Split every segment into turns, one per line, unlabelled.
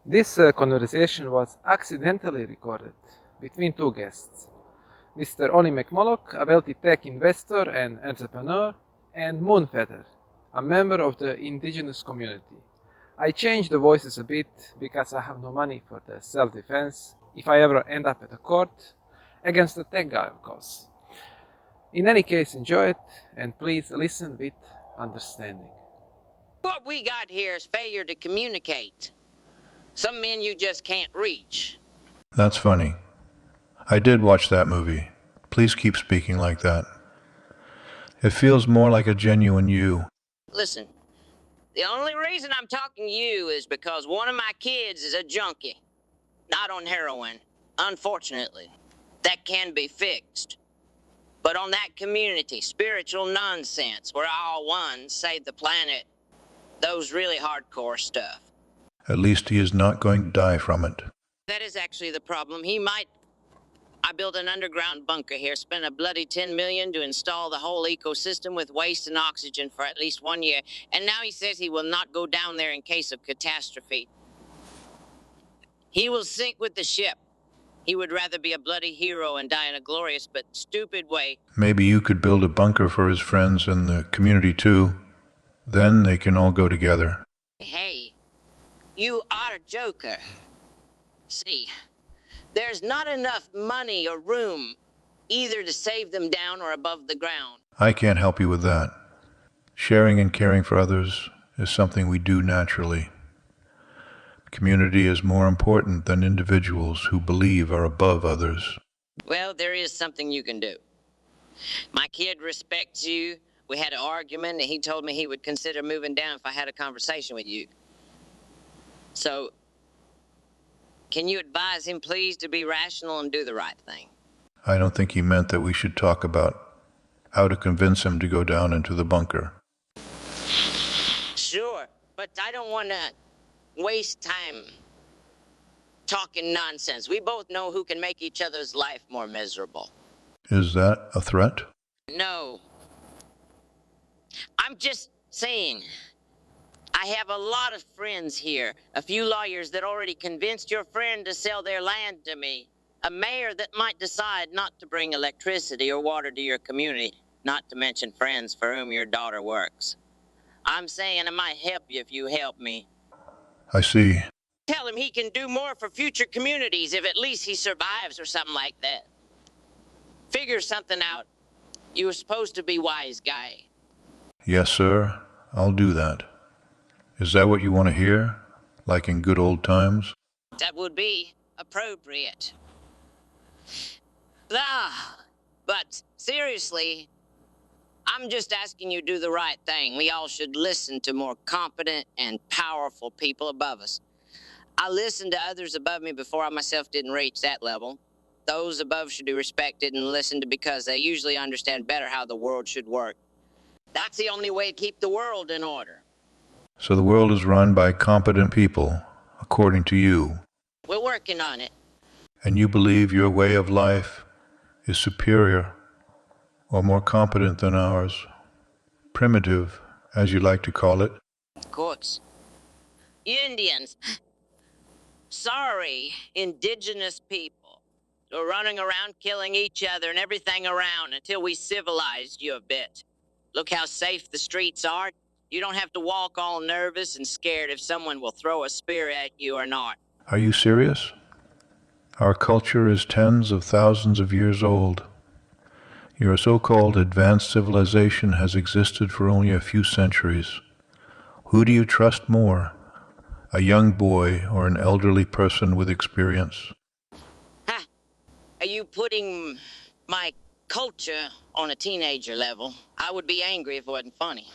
This conversation was accidentally recorded between two guests, Mr. Olly McMoloch, a wealthy tech investor and entrepreneur, and Moonfeather, a member of the Indigenous community. I changed the voices a bit because I have no money for the self-defense if I ever end up at a court against the tech guy, of course. In any case, enjoy it, and please listen with understanding.
What we got here is failure to communicate. Some men you just can't reach.
That's funny. I did watch that movie. Please keep speaking like that. It feels more like a genuine you.
Listen, the only reason I'm talking to you is because one of my kids is a junkie. Not on heroin, unfortunately. That can be fixed. But on that community, spiritual nonsense, we're all one, save the planet, those really hardcore stuff.
At least he is not going to die from it.
That is actually the problem. I built an underground bunker here, spent a bloody $10 million to install the whole ecosystem with waste and oxygen for at least 1 year, and now he says he will not go down there in case of catastrophe. He will sink with the ship. He would rather be a bloody hero and die in a glorious but stupid way.
Maybe you could build a bunker for his friends in the community too. Then they can all go together.
Hey, you are a joker. See, there's not enough money or room either to save them down or above the ground.
I can't help you with that. Sharing and caring for others is something we do naturally. Community is more important than individuals who believe are above others.
Well, there is something you can do. My kid respects you. We had an argument, and he told me he would consider moving down if I had a conversation with you. So, can you advise him, please, to be rational and do the right thing?
I don't think he meant that we should talk about how to convince him to go down into the bunker.
Sure, but I don't want to waste time talking nonsense. We both know who can make each other's life more miserable.
Is that a threat?
No. I'm just saying, I have a lot of friends here, a few lawyers that already convinced your friend to sell their land to me, a mayor that might decide not to bring electricity or water to your community, not to mention friends for whom your daughter works. I'm saying I might help you if you help me.
I see.
Tell him he can do more for future communities if at least he survives or something like that. Figure something out. You were supposed to be wise guy.
Yes, sir. I'll do that. Is that what you want to hear? Like in good old times?
That would be appropriate. But seriously, I'm just asking you to do the right thing. We all should listen to more competent and powerful people above us. I listened to others above me before I myself didn't reach that level. Those above should be respected and listened to because they usually understand better how the world should work. That's the only way to keep the world in order.
So the world is run by competent people, according to you.
We're working on it.
And you believe your way of life is superior or more competent than ours. Primitive, as you like to call it.
Of course. Indians. Sorry, indigenous people. We're running around killing each other and everything around until we civilized you a bit. Look how safe the streets are. You don't have to walk all nervous and scared if someone will throw a spear at you or not.
Are you serious? Our culture is tens of thousands of years old. Your so-called advanced civilization has existed for only a few centuries. Who do you trust more, a young boy or an elderly person with experience?
Ha! Are you putting my culture on a teenager level? I would be angry if it wasn't funny.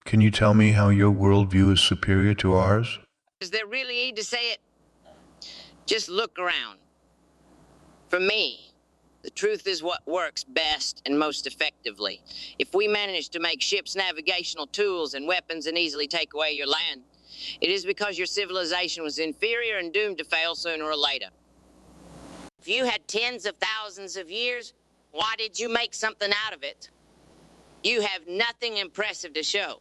Can you tell me how your worldview is superior to ours?
Is there really need to say it? Just look around. For me, the truth is what works best and most effectively. If we manage to make ships navigational tools and weapons and easily take away your land, it is because your civilization was inferior and doomed to fail sooner or later. If you had tens of thousands of years, why did you make something out of it? You have nothing impressive to show.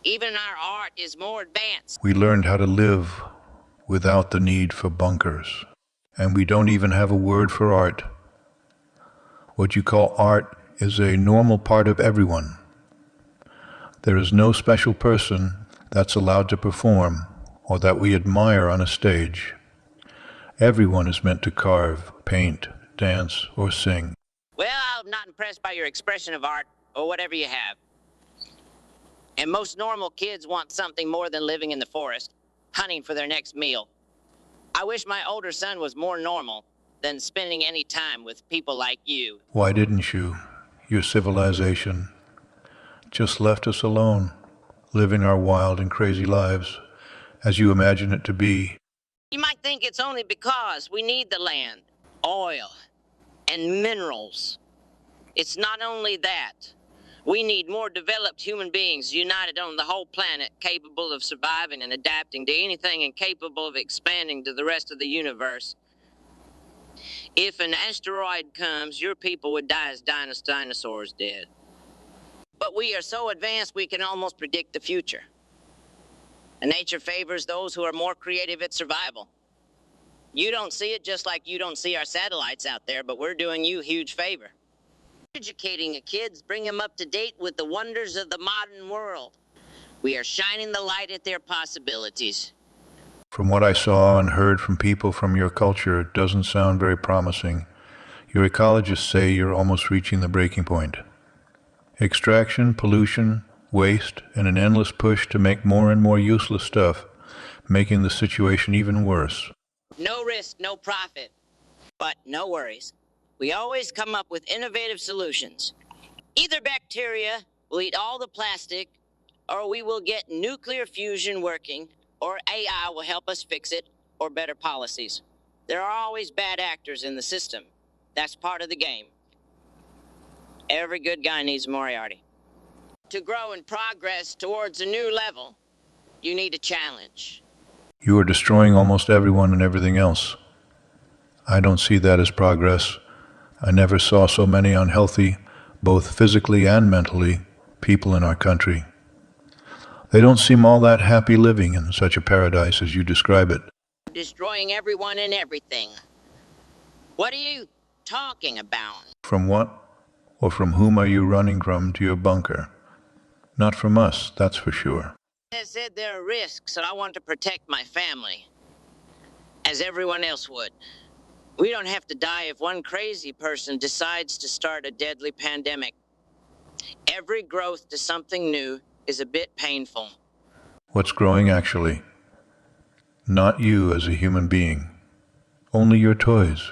Even our art is more advanced.
We learned how to live without the need for bunkers. And we don't even have a word for art. What you call art is a normal part of everyone. There is no special person that's allowed to perform or that we admire on a stage. Everyone is meant to carve, paint, dance, or sing.
Well, I'm not impressed by your expression of art, or whatever you have. And most normal kids want something more than living in the forest, hunting for their next meal. I wish my older son was more normal than spending any time with people like you.
Why didn't you? Your civilization just left us alone, living our wild and crazy lives as you imagine it to be.
You might think it's only because we need the land, oil, and minerals. It's not only that. We need more developed human beings united on the whole planet, capable of surviving and adapting to anything and capable of expanding to the rest of the universe. If an asteroid comes, your people would die as dinosaurs did. But we are so advanced we can almost predict the future. And nature favors those who are more creative at survival. You don't see it just like you don't see our satellites out there, but we're doing you a huge favor. Educating the kids, bring them up to date with the wonders of the modern world. We are shining the light at their possibilities.
From what I saw and heard from people from your culture, it doesn't sound very promising. Your ecologists say you're almost reaching the breaking point. Extraction, pollution, waste, and an endless push to make more and more useless stuff, making the situation even worse.
No risk, no profit. But no worries. We always come up with innovative solutions. Either bacteria will eat all the plastic, or we will get nuclear fusion working, or AI will help us fix it, or better policies. There are always bad actors in the system. That's part of the game. Every good guy needs a Moriarty. To grow and progress towards a new level, you need a challenge.
You are destroying almost everyone and everything else. I don't see that as progress. I never saw so many unhealthy, both physically and mentally, people in our country. They don't seem all that happy living in such a paradise as you describe it.
Destroying everyone and everything. What are you talking about?
From what or from whom are you running from to your bunker? Not from us, that's for sure.
I said there are risks, and I want to protect my family, as everyone else would. We don't have to die if one crazy person decides to start a deadly pandemic. Every growth to something new is a bit painful.
What's growing actually? Not you as a human being. Only your toys.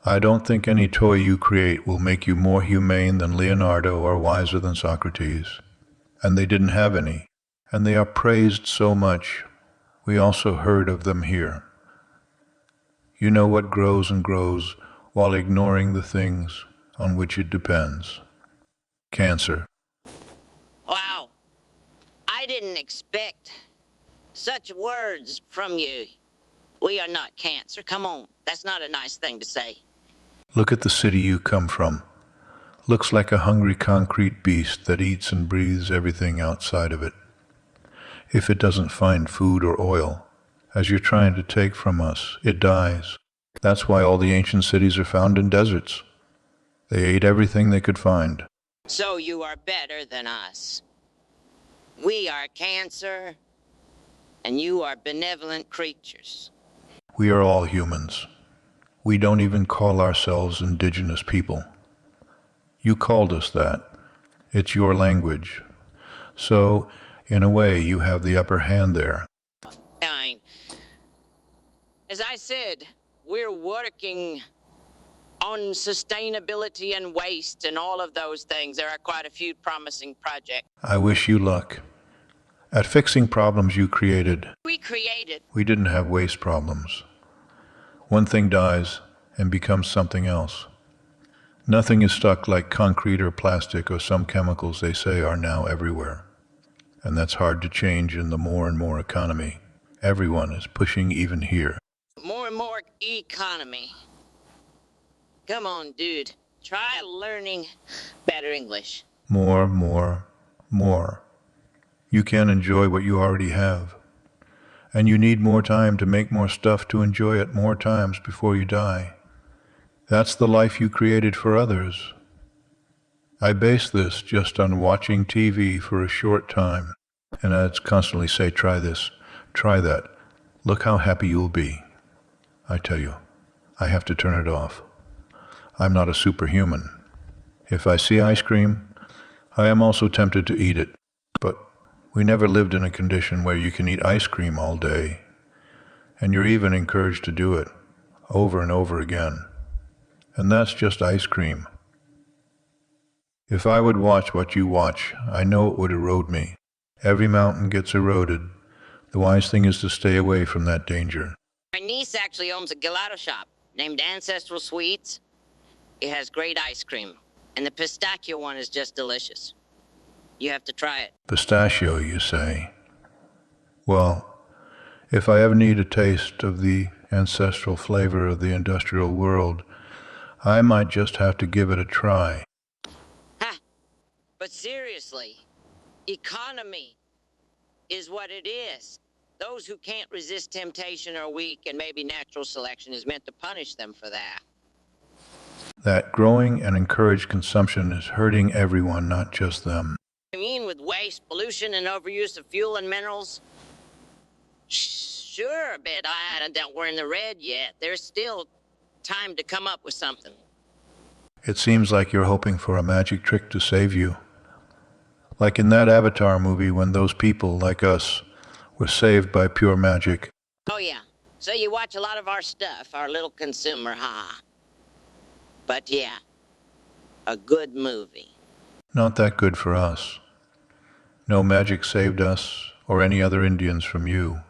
I don't think any toy you create will make you more humane than Leonardo or wiser than Socrates. And they didn't have any. And they are praised so much. We also heard of them here. You know what grows and grows while ignoring the things on which it depends. Cancer.
Wow. I didn't expect such words from you. We are not cancer. Come on. That's not a nice thing to say.
Look at the city you come from. Looks like a hungry concrete beast that eats and breathes everything outside of it. If it doesn't find food or oil, as you're trying to take from us, it dies. That's why all the ancient cities are found in deserts. They ate everything they could find.
So you are better than us. We are cancer, and you are benevolent creatures.
We are all humans. We don't even call ourselves indigenous people. You called us that. It's your language. So, in a way, you have the upper hand there.
Fine. As I said, we're working on sustainability and waste and all of those things. There are quite a few promising projects.
I wish you luck. At fixing problems you created,
We created.
we didn't have waste problems. One thing dies and becomes something else. Nothing is stuck like concrete or plastic or some chemicals they say are now everywhere. And that's hard to change in the more and more economy. Everyone is pushing even here.
More and more economy. Come on, dude. Try learning better English.
More. You can't enjoy what you already have. And you need more time to make more stuff to enjoy it more times before you die. That's the life you created for others. I base this just on watching TV for a short time, and I'd constantly say, try this, try that. Look how happy you'll be. I tell you, I have to turn it off. I'm not a superhuman. If I see ice cream, I am also tempted to eat it. But we never lived in a condition where you can eat ice cream all day, and you're even encouraged to do it over and over again. And that's just ice cream. If I would watch what you watch, I know it would erode me. Every mountain gets eroded. The wise thing is to stay away from that danger.
My niece actually owns a gelato shop named Ancestral Sweets. It has great ice cream, and the pistachio one is just delicious. You have to try it.
Pistachio, you say? Well, if I ever need a taste of the ancestral flavor of the industrial world, I might just have to give it a try.
Ha! But seriously, economy is what it is. Those who can't resist temptation are weak, and maybe natural selection is meant to punish them for that.
That growing and encouraged consumption is hurting everyone, not just them.
I mean, with waste, pollution, and overuse of fuel and minerals? Sure, but I don't we're in the red yet. There's still time to come up with something.
It seems like you're hoping for a magic trick to save you. Like in that Avatar movie when those people, like us, were saved by pure magic.
Oh, yeah. So you watch a lot of our stuff, our little consumer, huh? But yeah, a good movie.
Not that good for us. No magic saved us or any other Indians from you.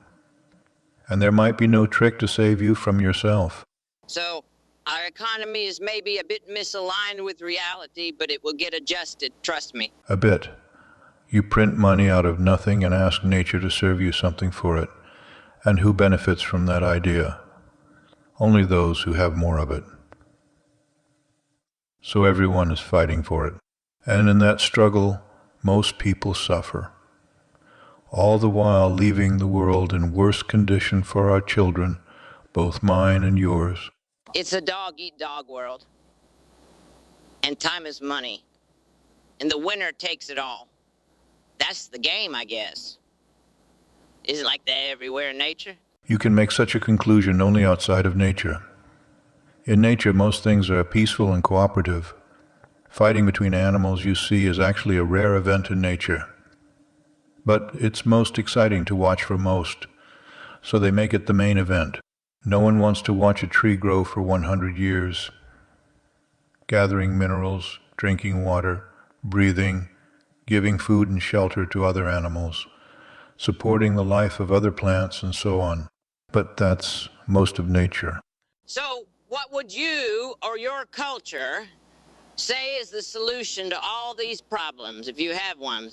And there might be no trick to save you from yourself.
So, our economy is maybe a bit misaligned with reality, but it will get adjusted, trust me.
A bit. You print money out of nothing and ask nature to serve you something for it. And who benefits from that idea? Only those who have more of it. So everyone is fighting for it. And in that struggle, most people suffer. All the while leaving the world in worse condition for our children, both mine and yours.
It's a dog-eat-dog world. And time is money. And the winner takes it all. That's the game, I guess. Isn't it like that everywhere in nature?
You can make such a conclusion only outside of nature. In nature, most things are peaceful and cooperative. Fighting between animals, you see, is actually a rare event in nature. But it's most exciting to watch for most, so they make it the main event. No one wants to watch a tree grow for 100 years, gathering minerals, drinking water, breathing, giving food and shelter to other animals, supporting the life of other plants, and so on. But that's most of nature.
So, what would you or your culture say is the solution to all these problems, if you have one?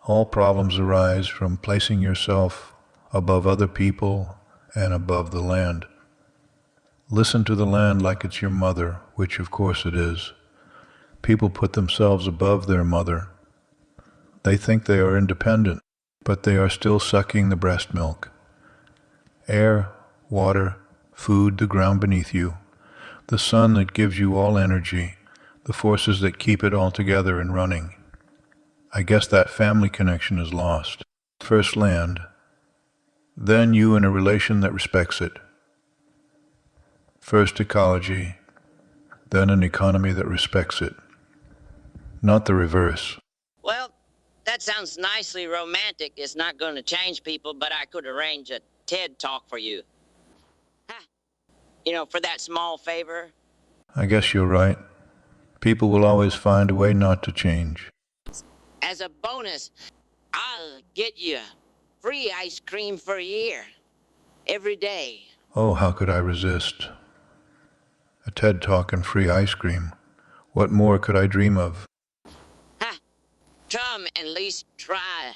All problems arise from placing yourself above other people and above the land. Listen to the land like it's your mother, which of course it is. People put themselves above their mother. They think they are independent, but they are still sucking the breast milk. Air, water, food, the ground beneath you, the sun that gives you all energy, the forces that keep it all together and running. I guess that family connection is lost. First land, then you in a relation that respects it. First ecology, then an economy that respects it. Not the reverse.
Well, that sounds nicely romantic. It's not going to change people, but I could arrange a TED talk for you. Ha! You know, for that small favor.
I guess you're right. People will always find a way not to change.
As a bonus, I'll get you free ice cream for a year. Every day.
Oh, how could I resist? A TED talk and free ice cream. What more could I dream of?
Ha! Come and at least try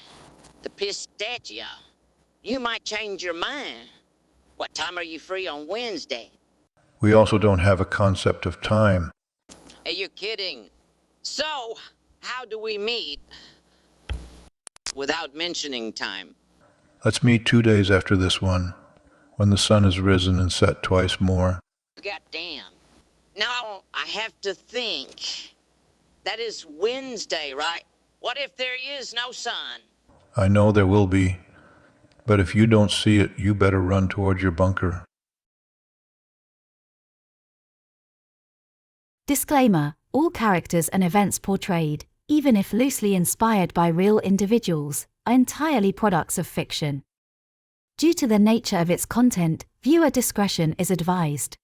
the pistachio. You might change your mind. What time are you free on Wednesday?
We also don't have a concept of time.
Hey, you're kidding. So, how do we meet without mentioning time?
Let's meet 2 days after this one, when the sun has risen and set twice more.
Goddamn. Now I have to think. That is Wednesday, right? What if there is no sun?
I know there will be, but if you don't see it, you better run toward your bunker.
Disclaimer: all characters and events portrayed, even if loosely inspired by real individuals, are entirely products of fiction. Due to the nature of its content, viewer discretion is advised.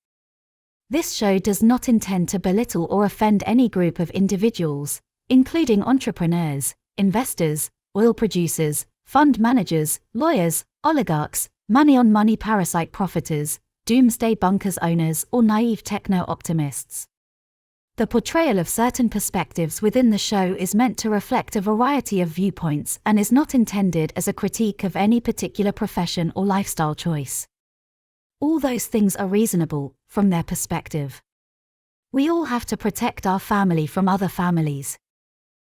This show does not intend to belittle or offend any group of individuals, including entrepreneurs, investors, oil producers, fund managers, lawyers, oligarchs, money-on-money parasite profiteers, doomsday bunkers owners, or naive techno-optimists. The portrayal of certain perspectives within the show is meant to reflect a variety of viewpoints and is not intended as a critique of any particular profession or lifestyle choice. All those things are reasonable, from their perspective. We all have to protect our family from other families.